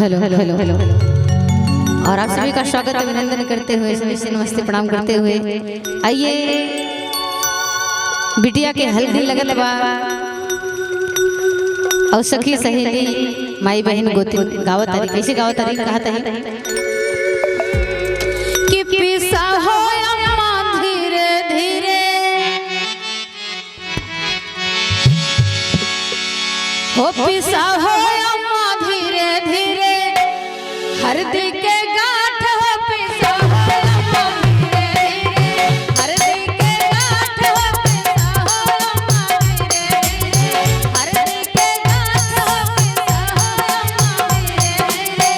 Hello hello hello hello और आप सभी का स्वागत अभिनंदन करते हुए सभी से नमस्ते प्रणाम करते हुए आइए बिटिया के हल्दी लगत बा और सखी सहेली माई बहन गोती गावत तारी कैसे गावत तारी कहत है कि पिसा हो अम्मा धीरे धीरे हो पिसा हो अम्मा धीरे धीरे हरदी के गांठ हो पिसा हो अम्मा धीरे धीरे हरदी के गांठ हो पिसा हो अम्मा धीरे धीरे हरदी के गांठ हो पिसा हो अम्मा धीरे धीरे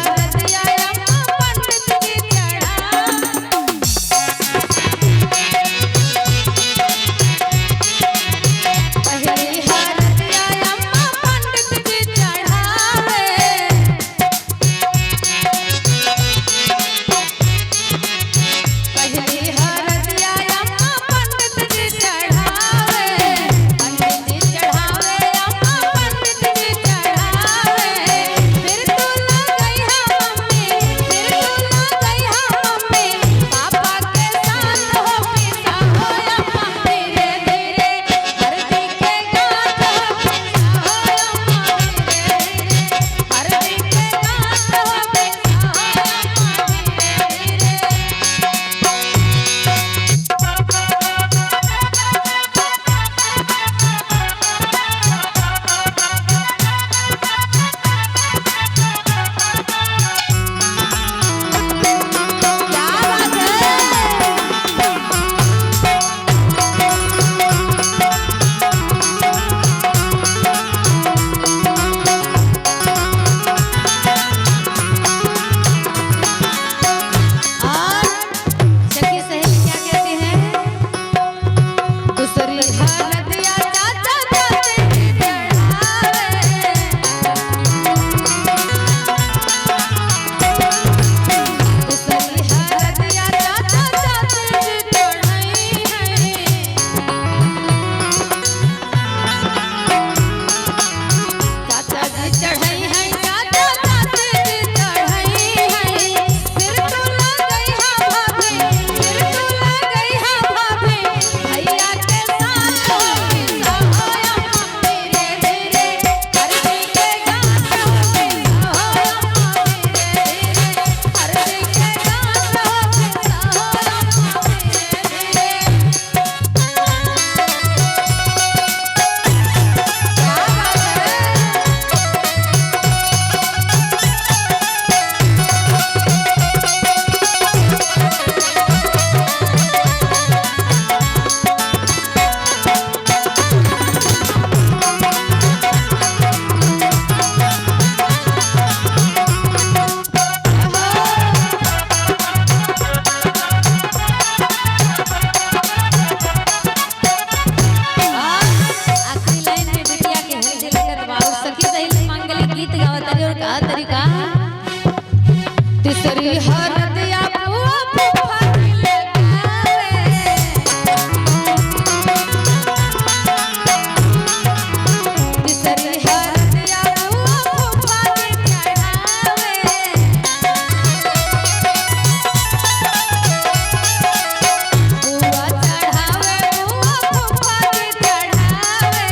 हरदिया अम्मा पंडित की पहली हरदिया अम्मा पंडित की चढ़ावे तीसरी हरदिया बुआ फूफा दिले गावे तीसरी हरदिया बुआ फूफा के चढ़ावे बुआ चढ़ावे बुआ फूफा के चढ़ावे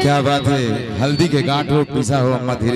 क्या बात है। हल्दी के गांठ हो पिसा हो अम्मा धीरे